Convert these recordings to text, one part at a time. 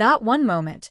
That one moment,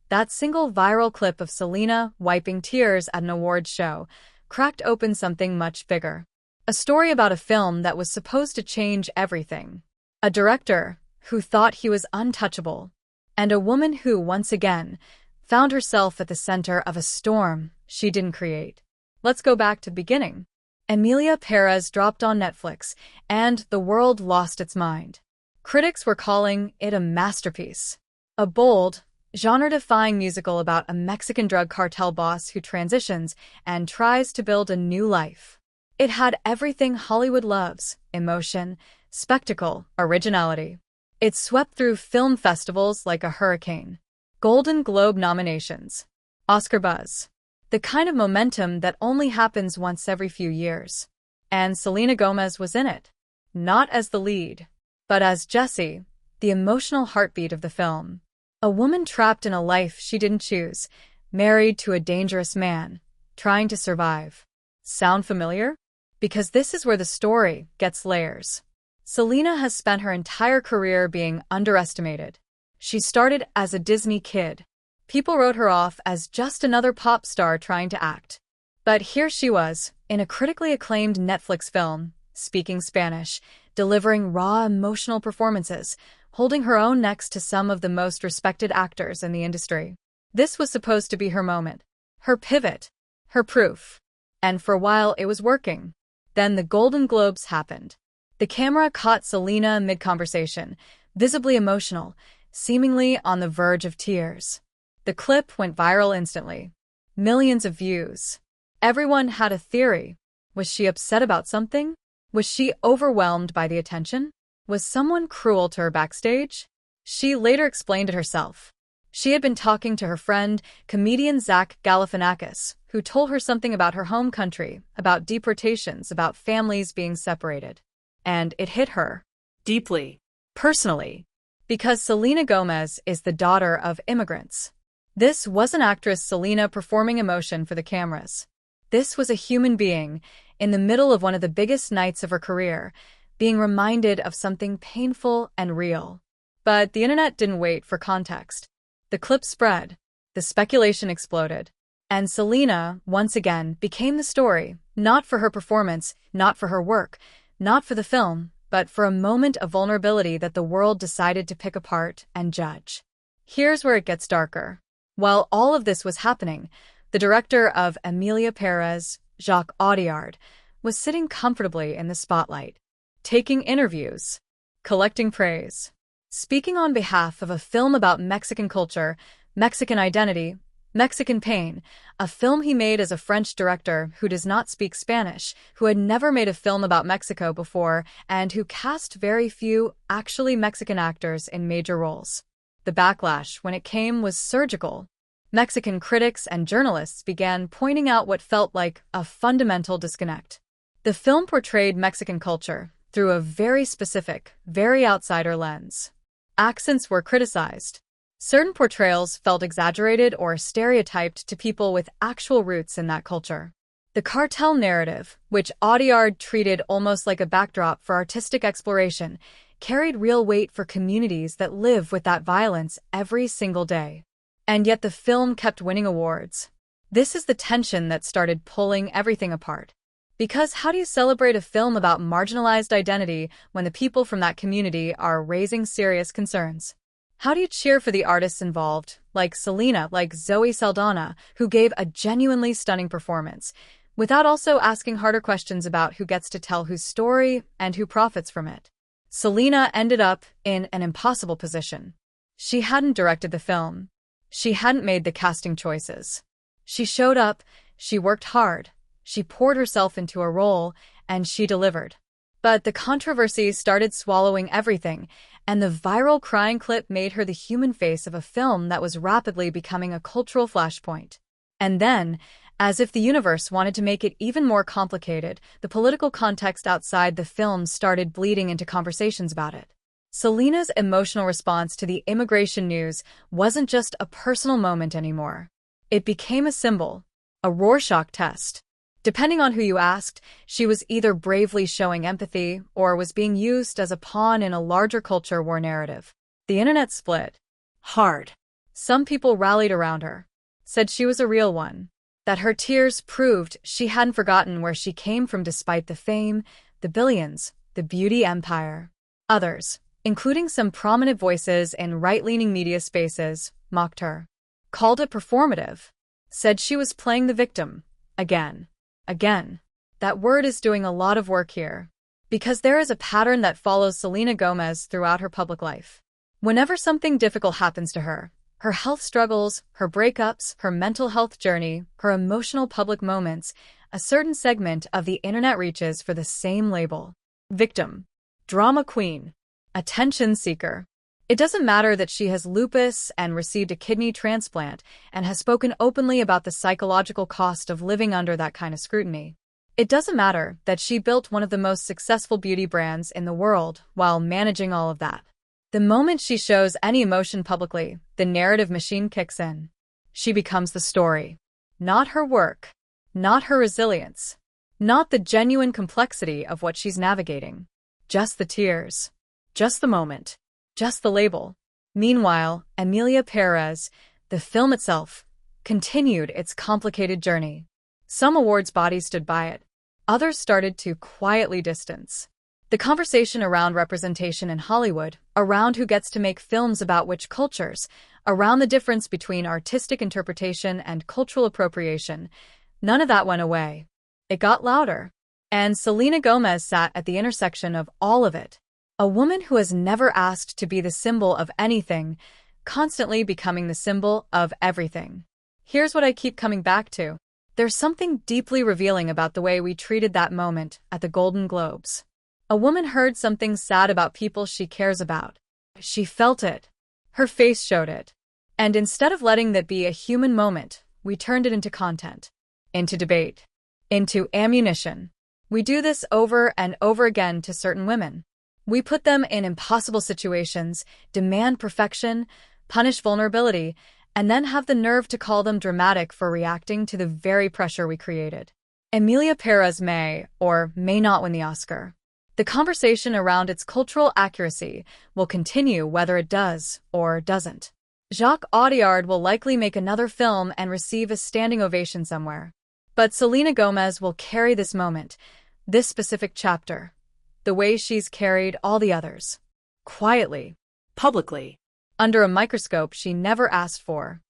that single viral clip of Selena wiping tears at an awards show, cracked open something much bigger. A story about a film that was supposed to change everything. A director who thought he was untouchable. And a woman who, once again, found herself at the center of a storm she didn't create. Let's go back to the beginning. Emilia Pérez dropped on Netflix, and the world lost its mind. Critics were calling it a masterpiece. A bold, genre-defying musical about a Mexican drug cartel boss who transitions and tries to build a new life. It had everything Hollywood loves: emotion, spectacle, originality. It swept through film festivals like a hurricane. Golden Globe nominations. Oscar buzz. The kind of momentum that only happens once every few years. And Selena Gomez was in it. Not as the lead, but as Jessie, the emotional heartbeat of the film. A woman trapped in a life she didn't choose, married to a dangerous man, trying to survive. Sound familiar? Because this is where the story gets layers. Selena has spent her entire career being underestimated. She started as a Disney kid. People wrote her off as just another pop star trying to act. But here she was, in a critically acclaimed Netflix film, speaking Spanish, delivering raw emotional performances, holding her own next to some of the most respected actors in the industry. This was supposed to be her moment, her pivot, her proof. And for a while it was working. Then the Golden Globes happened. The camera caught Selena mid-conversation, visibly emotional, seemingly on the verge of tears. The clip went viral instantly. Millions of views. Everyone had a theory. Was she upset about something? Was she overwhelmed by the attention? Was someone cruel to her backstage? She later explained it herself. She had been talking to her friend, comedian Zach Galifianakis, who told her something about her home country, about deportations, about families being separated. And it hit her. Deeply. Personally. Because Selena Gomez is the daughter of immigrants. This wasn't actress Selena performing emotion for the cameras. This was a human being, in the middle of one of the biggest nights of her career, being reminded of something painful and real. But the internet didn't wait for context. The clip spread. The speculation exploded. And Selena, once again, became the story, not for her performance, not for her work, not for the film, but for a moment of vulnerability that the world decided to pick apart and judge. Here's where it gets darker. While all of this was happening, the director of Emilia Pérez, Jacques Audiard, was sitting comfortably in the spotlight, taking interviews, collecting praise, speaking on behalf of a film about Mexican culture, Mexican identity, Mexican pain, a film he made as a French director who does not speak Spanish, who had never made a film about Mexico before, and who cast very few actually Mexican actors in major roles. The backlash, when it came, was surgical. Mexican critics and journalists began pointing out what felt like a fundamental disconnect. The film portrayed Mexican culture through a very specific, very outsider lens. Accents were criticized. Certain portrayals felt exaggerated or stereotyped to people with actual roots in that culture. The cartel narrative, which Audiard treated almost like a backdrop for artistic exploration, carried real weight for communities that live with that violence every single day. And yet the film kept winning awards. This is the tension that started pulling everything apart. Because how do you celebrate a film about marginalized identity when the people from that community are raising serious concerns? How do you cheer for the artists involved, like Selena, like Zoe Saldana, who gave a genuinely stunning performance, without also asking harder questions about who gets to tell whose story and who profits from it? Selena ended up in an impossible position. She hadn't directed the film. She hadn't made the casting choices. She showed up, she worked hard, she poured herself into a role, and she delivered. But the controversy started swallowing everything, and the viral crying clip made her the human face of a film that was rapidly becoming a cultural flashpoint. And then, as if the universe wanted to make it even more complicated, the political context outside the film started bleeding into conversations about it. Selena's emotional response to the immigration news wasn't just a personal moment anymore. It became a symbol, a Rorschach test. Depending on who you asked, she was either bravely showing empathy or was being used as a pawn in a larger culture war narrative. The internet split. Hard. Some people rallied around her, said she was a real one, that her tears proved she hadn't forgotten where she came from despite the fame, the billions, the beauty empire. Others, including some prominent voices in right-leaning media spaces, mocked her, called it performative, said she was playing the victim. Again. That word is doing a lot of work here, because there is a pattern that follows Selena Gomez throughout her public life. Whenever something difficult happens to her health struggles, her breakups, her mental health journey, her emotional public moments, a certain segment of the internet reaches for the same label. Victim. Drama queen. Attention seeker. It doesn't matter that she has lupus and received a kidney transplant and has spoken openly about the psychological cost of living under that kind of scrutiny. It doesn't matter that she built one of the most successful beauty brands in the world while managing all of that. The moment she shows any emotion publicly, the narrative machine kicks in. She becomes the story. Not her work. Not her resilience. Not the genuine complexity of what she's navigating. Just the tears. Just the moment. Just the label. Meanwhile, Emilia Pérez, the film itself, continued its complicated journey. Some awards bodies stood by it. Others started to quietly distance. The conversation around representation in Hollywood, around who gets to make films about which cultures, around the difference between artistic interpretation and cultural appropriation, none of that went away. It got louder. And Selena Gomez sat at the intersection of all of it. A woman who has never asked to be the symbol of anything, constantly becoming the symbol of everything. Here's what I keep coming back to. There's something deeply revealing about the way we treated that moment at the Golden Globes. A woman heard something sad about people she cares about. She felt it. Her face showed it. And instead of letting that be a human moment, we turned it into content, into debate, into ammunition. We do this over and over again to certain women. We put them in impossible situations, demand perfection, punish vulnerability, and then have the nerve to call them dramatic for reacting to the very pressure we created. Emilia Pérez may or may not win the Oscar. The conversation around its cultural accuracy will continue whether it does or doesn't. Jacques Audiard will likely make another film and receive a standing ovation somewhere. But Selena Gomez will carry this moment, this specific chapter, the way she's carried all the others. Quietly. Publicly. Under a microscope she never asked for.